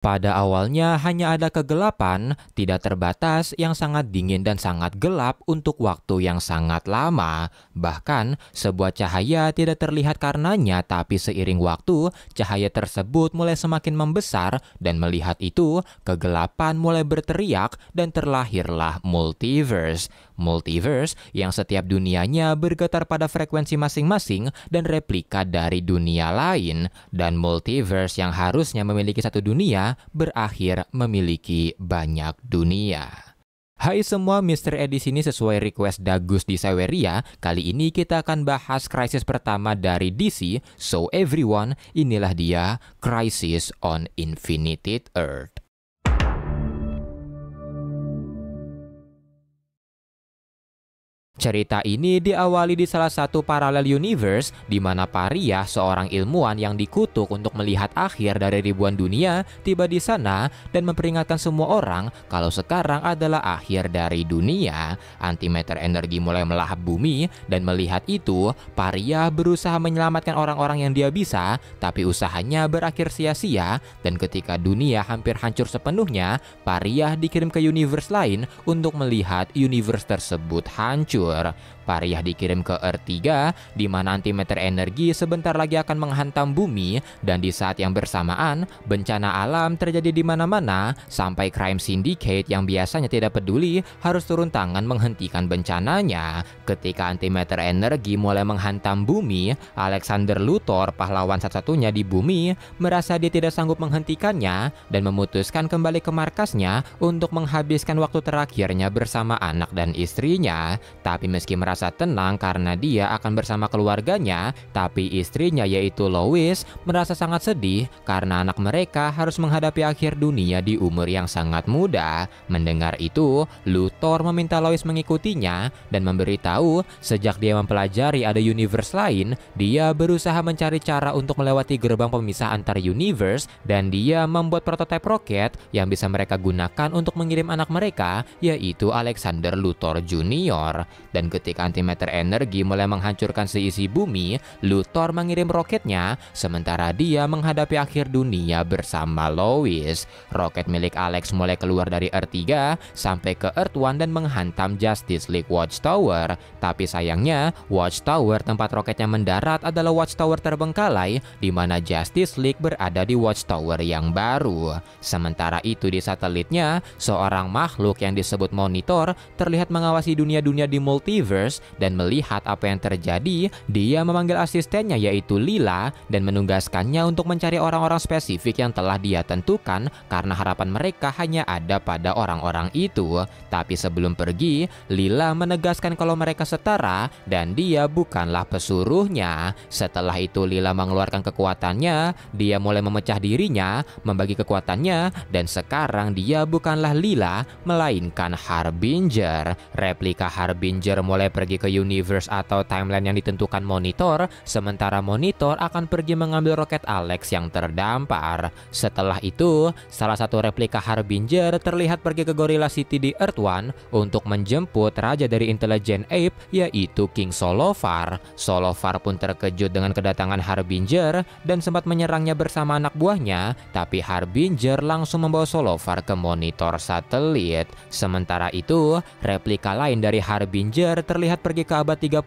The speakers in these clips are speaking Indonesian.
Pada awalnya hanya ada kegelapan, tidak terbatas yang sangat dingin dan sangat gelap untuk waktu yang sangat lama. Bahkan, sebuah cahaya tidak terlihat karenanya, tapi seiring waktu, cahaya tersebut mulai semakin membesar dan melihat itu, kegelapan mulai berteriak dan terlahirlah multiverse. Multiverse yang setiap dunianya bergetar pada frekuensi masing-masing dan replika dari dunia lain. Dan multiverse yang harusnya memiliki satu dunia berakhir memiliki banyak dunia. Hai semua, Mr. E di sini sesuai request Dagus di Saweria. Kali ini kita akan bahas krisis pertama dari DC. So everyone, inilah dia Crisis on Infinite Earth. Cerita ini diawali di salah satu paralel universe di mana Pariah, seorang ilmuwan yang dikutuk untuk melihat akhir dari ribuan dunia, tiba di sana dan memperingatkan semua orang kalau sekarang adalah akhir dari dunia. Antimatter energi mulai melahap bumi dan melihat itu, Pariah berusaha menyelamatkan orang-orang yang dia bisa, tapi usahanya berakhir sia-sia dan ketika dunia hampir hancur sepenuhnya, Pariah dikirim ke universe lain untuk melihat universe tersebut hancur. Pariah dikirim ke Earth 3 di mana antimatter energi sebentar lagi akan menghantam bumi dan di saat yang bersamaan bencana alam terjadi di mana-mana sampai crime syndicate yang biasanya tidak peduli harus turun tangan menghentikan bencananya. Ketika antimatter energi mulai menghantam bumi, Alexander Luthor, pahlawan satu-satunya di bumi, merasa dia tidak sanggup menghentikannya dan memutuskan kembali ke markasnya untuk menghabiskan waktu terakhirnya bersama anak dan istrinya. Tapi meski merasa tenang karena dia akan bersama keluarganya, tapi istrinya yaitu Lois merasa sangat sedih karena anak mereka harus menghadapi akhir dunia di umur yang sangat muda. Mendengar itu, Luthor meminta Lois mengikutinya dan memberitahu sejak dia mempelajari ada universe lain, dia berusaha mencari cara untuk melewati gerbang pemisah antar universe dan dia membuat prototipe roket yang bisa mereka gunakan untuk mengirim anak mereka, yaitu Alexander Luthor Junior. Dan ketika antimatter energi mulai menghancurkan seisi bumi, Luthor mengirim roketnya, sementara dia menghadapi akhir dunia bersama Lois. Roket milik Alex mulai keluar dari Earth 3 sampai ke Earth 1 dan menghantam Justice League Watchtower. Tapi sayangnya, Watchtower tempat roketnya mendarat adalah Watchtower terbengkalai, di mana Justice League berada di Watchtower yang baru. Sementara itu di satelitnya, seorang makhluk yang disebut Monitor terlihat mengawasi dunia-dunia di multiverse dan melihat apa yang terjadi, dia memanggil asistennya yaitu Lila dan menugaskannya untuk mencari orang-orang spesifik yang telah dia tentukan karena harapan mereka hanya ada pada orang-orang itu. Tapi sebelum pergi, Lila menegaskan kalau mereka setara dan dia bukanlah pesuruhnya. Setelah itu Lila mengeluarkan kekuatannya, dia mulai memecah dirinya, membagi kekuatannya, dan sekarang dia bukanlah Lila melainkan Harbinger. Replika Harbinger mulai pergi ke universe atau timeline yang ditentukan Monitor, sementara Monitor akan pergi mengambil roket Alex yang terdampar. Setelah itu, salah satu replika Harbinger terlihat pergi ke Gorilla City di Earth 1 untuk menjemput raja dari Intelligent Ape yaitu King Solovar. Solovar pun terkejut dengan kedatangan Harbinger dan sempat menyerangnya bersama anak buahnya, tapi Harbinger langsung membawa Solovar ke monitor satelit. Sementara itu, replika lain dari Harbinger terlihat pergi ke abad 30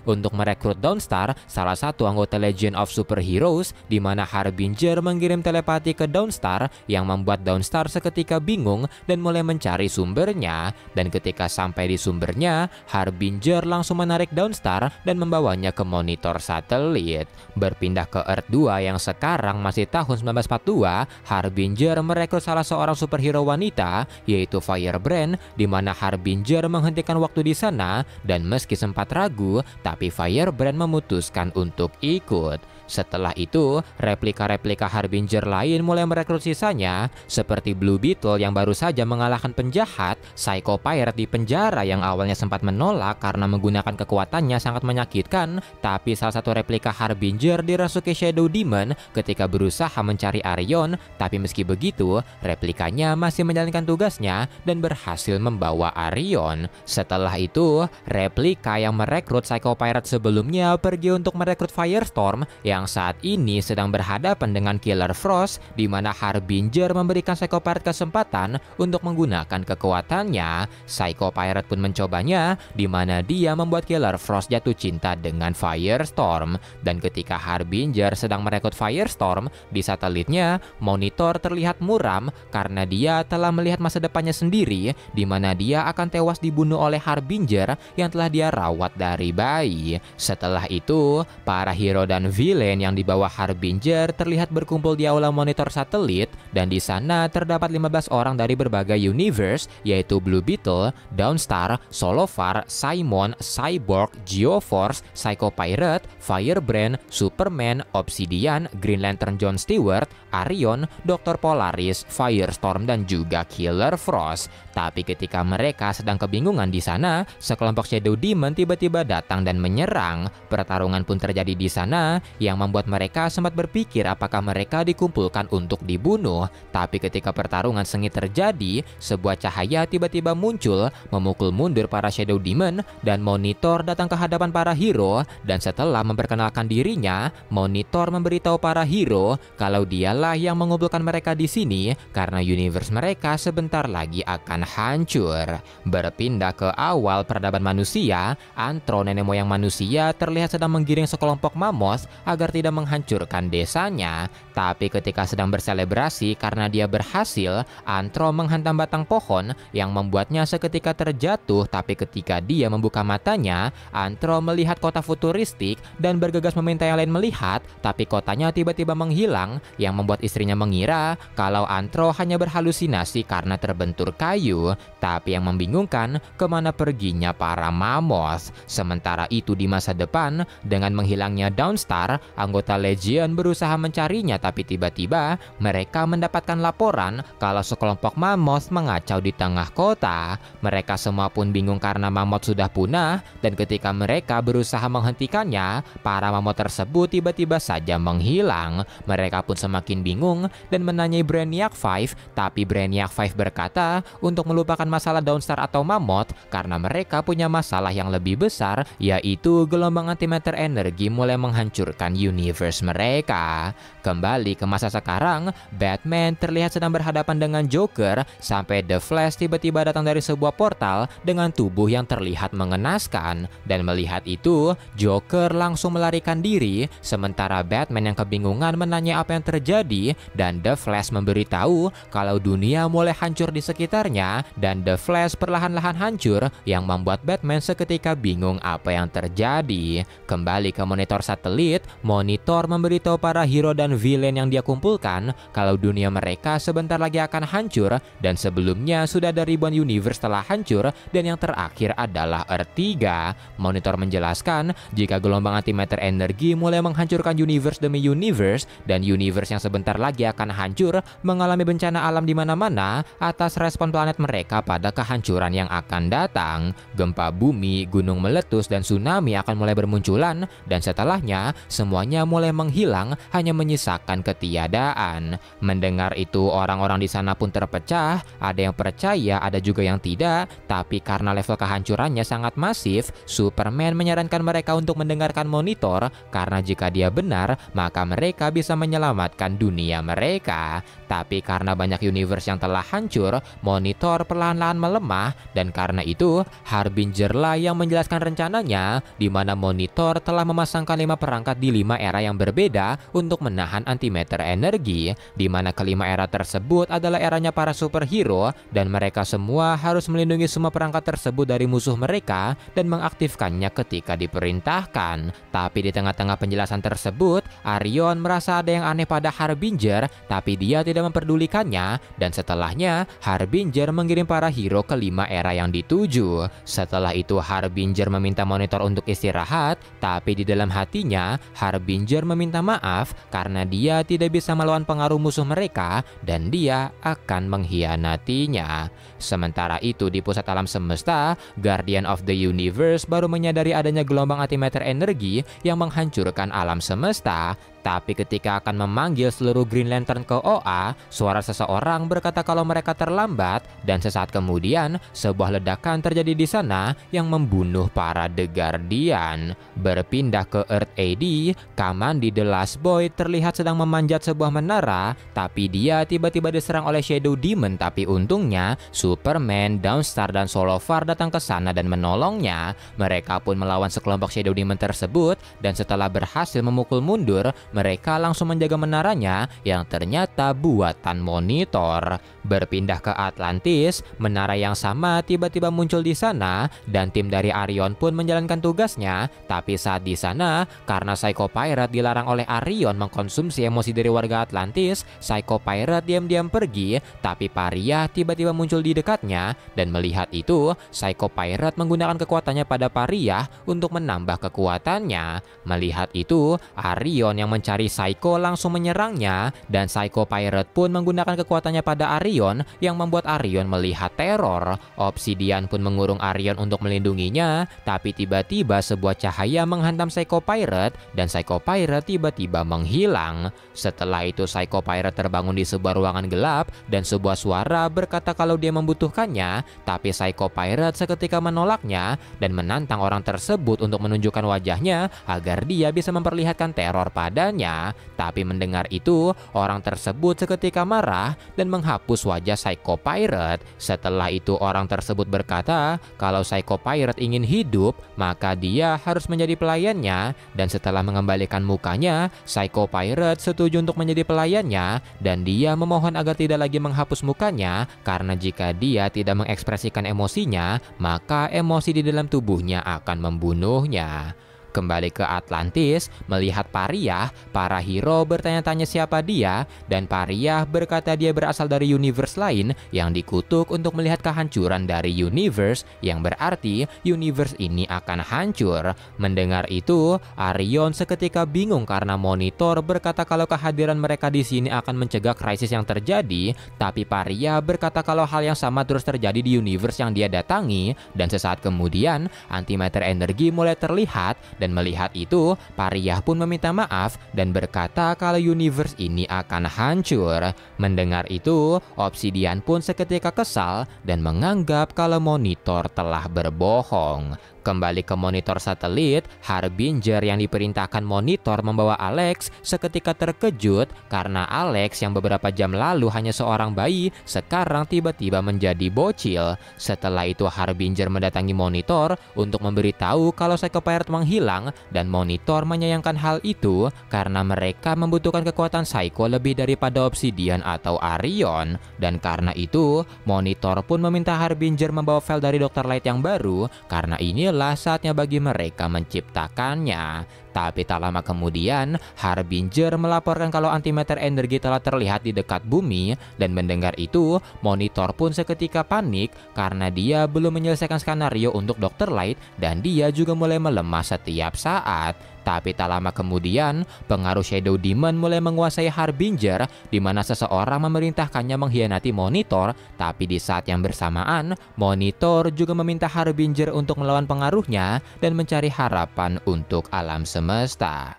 untuk merekrut Dawnstar, salah satu anggota Legion of Superheroes, di mana Harbinger mengirim telepati ke Dawnstar yang membuat Dawnstar seketika bingung dan mulai mencari sumbernya. Dan ketika sampai di sumbernya, Harbinger langsung menarik Dawnstar dan membawanya ke monitor satelit. Berpindah ke Earth 2 yang sekarang masih tahun 1942, Harbinger merekrut salah seorang superhero wanita yaitu Firebrand, di mana Harbinger menghentikan waktu di sana dan meski sempat ragu, tapi Firebrand memutuskan untuk ikut. Setelah itu, replika-replika Harbinger lain mulai merekrut sisanya, seperti Blue Beetle yang baru saja mengalahkan penjahat, Psycho Pirate di penjara yang awalnya sempat menolak karena menggunakan kekuatannya sangat menyakitkan, tapi salah satu replika Harbinger dirasuki Shadow Demon ketika berusaha mencari Arion, tapi meski begitu, replikanya masih menjalankan tugasnya dan berhasil membawa Arion. Setelah itu, replika yang merekrut Psycho Pirate sebelumnya pergi untuk merekrut Firestorm yang yang saat ini sedang berhadapan dengan Killer Frost, di mana Harbinger memberikan Psycho Pirate kesempatan untuk menggunakan kekuatannya. Psycho Pirate pun mencobanya, di mana dia membuat Killer Frost jatuh cinta dengan Firestorm. Dan ketika Harbinger sedang merekrut Firestorm, di satelitnya, Monitor terlihat muram karena dia telah melihat masa depannya sendiri, di mana dia akan tewas dibunuh oleh Harbinger yang telah dia rawat dari bayi. Setelah itu, para hero dan villain yang dibawa Harbinger terlihat berkumpul di aula monitor satelit, dan di sana terdapat 15 orang dari berbagai universe, yaitu Blue Beetle, Dawnstar, Solovar, Simon, Cyborg, Geoforce, Psycho Pirate, Firebrand, Superman, Obsidian, Green Lantern John Stewart, Arion, Dr. Polaris, Firestorm, dan juga Killer Frost. Tapi ketika mereka sedang kebingungan di sana, sekelompok Shadow Demon tiba-tiba datang dan menyerang. Pertarungan pun terjadi di sana yang membuat mereka sempat berpikir apakah mereka dikumpulkan untuk dibunuh. Tapi ketika pertarungan sengit terjadi, sebuah cahaya tiba-tiba muncul memukul mundur para Shadow Demon, dan Monitor datang ke hadapan para hero. Dan setelah memperkenalkan dirinya, Monitor memberitahu para hero kalau dialah yang mengumpulkan mereka di sini karena universe mereka sebentar lagi akan hancur. Berpindah ke awal peradaban manusia, Antro, nenek moyang manusia, terlihat sedang menggiring sekelompok mammoth agar tidak menghancurkan desanya. Tapi ketika sedang berselebrasi karena dia berhasil, Antro menghantam batang pohon yang membuatnya seketika terjatuh. Tapi ketika dia membuka matanya, Antro melihat kota futuristik dan bergegas meminta yang lain melihat, tapi kotanya tiba-tiba menghilang yang membuat istrinya mengira kalau Antro hanya berhalusinasi karena terbentur kayu. Tapi yang membingungkan, kemana perginya para mammoth. Sementara itu di masa depan, dengan menghilangnya Dawnstar, anggota Legion berusaha mencarinya, tapi tiba-tiba mereka mendapatkan laporan kalau sekelompok mammoth mengacau di tengah kota. Mereka semua pun bingung karena mammoth sudah punah, dan ketika mereka berusaha menghentikannya, para mammoth tersebut tiba-tiba saja menghilang. Mereka pun semakin bingung dan menanyai Brainiac 5, tapi Brainiac 5 berkata untuk melupakan masalah Dawnstar atau mammoth karena mereka punya masalah yang lebih besar, yaitu gelombang antimatter energi mulai menghancurkan universe mereka. Kembali ke masa sekarang, Batman terlihat sedang berhadapan dengan Joker sampai The Flash tiba-tiba datang dari sebuah portal dengan tubuh yang terlihat mengenaskan. Dan melihat itu, Joker langsung melarikan diri, sementara Batman yang kebingungan menanya apa yang terjadi, dan The Flash memberitahu kalau dunia mulai hancur di sekitarnya, dan The Flash perlahan-lahan hancur yang membuat Batman seketika bingung apa yang terjadi. Kembali ke monitor satelit, Monitor memberitahu para hero dan villain yang dia kumpulkan kalau dunia mereka sebentar lagi akan hancur, dan sebelumnya sudah ada ribuan universe telah hancur dan yang terakhir adalah Earth 3. Monitor menjelaskan jika gelombang antimatter energi mulai menghancurkan universe demi universe, dan universe yang sebentar lagi akan hancur mengalami bencana alam di mana-mana atas respon planet mereka pada kehancuran yang akan datang. Gempa bumi, gunung meletus, dan tsunami akan mulai bermunculan, dan setelahnya semuanya mulai menghilang, hanya menyisakan ketiadaan. Mendengar itu, orang-orang di sana pun terpecah, ada yang percaya, ada juga yang tidak. Tapi karena level kehancurannya sangat masif, Superman menyarankan mereka untuk mendengarkan Monitor, karena jika dia benar, maka mereka bisa menyelamatkan dunia mereka. Tapi karena banyak universe yang telah hancur, Monitor perlahan-lahan melemah, dan karena itu Harbinger lah yang menjelaskan rencananya, di mana Monitor telah memasangkan 5 perangkat di 5 era yang berbeda untuk menahan antimatter energi, di mana kelima era tersebut adalah eranya para superhero, dan mereka semua harus melindungi semua perangkat tersebut dari musuh mereka dan mengaktifkannya ketika diperintahkan. Tapi di tengah-tengah penjelasan tersebut, Arion merasa ada yang aneh pada Harbinger, tapi dia tidak memperdulikannya, dan setelahnya Harbinger mengirim para hero ke 5 era yang dituju. Setelah itu Harbinger meminta Monitor untuk istirahat, tapi di dalam hatinya Harbinger meminta maaf karena dia tidak bisa melawan pengaruh musuh mereka dan dia akan mengkhianatinya. Sementara itu di pusat alam semesta, Guardian of the Universe baru menyadari adanya gelombang antimatter energi yang menghancurkan alam semesta. Tapi ketika akan memanggil seluruh Green Lantern ke OA, suara seseorang berkata kalau mereka terlambat dan sesaat kemudian sebuah ledakan terjadi di sana yang membunuh para The Guardian. Berpindah ke Earth AD, Kamandi The Last Boy terlihat sedang memanjat sebuah menara, tapi dia tiba-tiba diserang oleh Shadow Demon. Tapi untungnya Superman, Dawnstar, dan Solovar datang ke sana dan menolongnya. Mereka pun melawan sekelompok Shadow Demon tersebut, dan setelah berhasil memukul mundur, mereka langsung menjaga menaranya yang ternyata buatan Monitor. Berpindah ke Atlantis, menara yang sama tiba-tiba muncul di sana dan tim dari Arion pun menjalankan tugasnya. Tapi saat di sana, karena Psycho Pirate dilarang oleh Arion mengkonsumsi emosi dari warga Atlantis, Psycho Pirate diam-diam pergi. Tapi Pariah tiba-tiba muncul di dekatnya, dan melihat itu, Psycho Pirate menggunakan kekuatannya pada Pariah untuk menambah kekuatannya. Melihat itu, Arion yang mencari Psycho langsung menyerangnya, dan Psycho Pirate pun menggunakan kekuatannya pada Arion yang membuat Arion melihat teror. Obsidian pun mengurung Arion untuk melindunginya, tapi tiba-tiba sebuah cahaya menghantam Psycho Pirate dan Psycho Pirate tiba-tiba menghilang. Setelah itu Psycho Pirate terbangun di sebuah ruangan gelap dan sebuah suara berkata kalau dia membutuhkannya, tapi Psycho Pirate seketika menolaknya dan menantang orang tersebut untuk menunjukkan wajahnya agar dia bisa memperlihatkan teror padanya. Tapi mendengar itu, orang tersebut seketika marah dan menghapus wajah Psycho Pirate. Setelah itu orang tersebut berkata kalau Psycho Pirate ingin hidup, maka dia harus menjadi pelayannya, dan setelah mengembalikan mukanya, Psycho Pirate setuju untuk menjadi pelayannya, dan dia memohon agar tidak lagi menghapus mukanya karena jika dia tidak mengekspresikan emosinya, maka emosi di dalam tubuhnya akan membunuhnya. Kembali ke Atlantis, melihat Pariah, para hero bertanya-tanya siapa dia, dan Pariah berkata dia berasal dari universe lain yang dikutuk untuk melihat kehancuran dari universe, yang berarti universe ini akan hancur. Mendengar itu, Arion seketika bingung karena Monitor berkata kalau kehadiran mereka di sini akan mencegah krisis yang terjadi, tapi Pariah berkata kalau hal yang sama terus terjadi di universe yang dia datangi, dan sesaat kemudian antimatter energi mulai terlihat. Dan melihat itu, Pariah pun meminta maaf dan berkata kalau universe ini akan hancur. Mendengar itu, Obsidian pun seketika kesal dan menganggap kalau Monitor telah berbohong. Kembali ke Monitor satelit, Harbinger yang diperintahkan Monitor membawa Alex seketika terkejut karena Alex yang beberapa jam lalu hanya seorang bayi sekarang tiba-tiba menjadi bocil. Setelah itu Harbinger mendatangi Monitor untuk memberitahu kalau Psycho Pirate menghilang, dan Monitor menyayangkan hal itu karena mereka membutuhkan kekuatan Psycho lebih daripada Obsidian atau Arion. Dan karena itu Monitor pun meminta Harbinger membawa file dari Dr. Light yang baru karena inilah saatnya bagi mereka menciptakannya. Tapi tak lama kemudian, Harbinger melaporkan kalau antimatter energi telah terlihat di dekat bumi, dan mendengar itu, Monitor pun seketika panik karena dia belum menyelesaikan skenario untuk Dr. Light dan dia juga mulai melemah setiap saat. Tapi tak lama kemudian, pengaruh Shadow Demon mulai menguasai Harbinger, di mana seseorang memerintahkannya mengkhianati Monitor, tapi di saat yang bersamaan, Monitor juga meminta Harbinger untuk melawan pengaruhnya dan mencari harapan untuk alam semesta.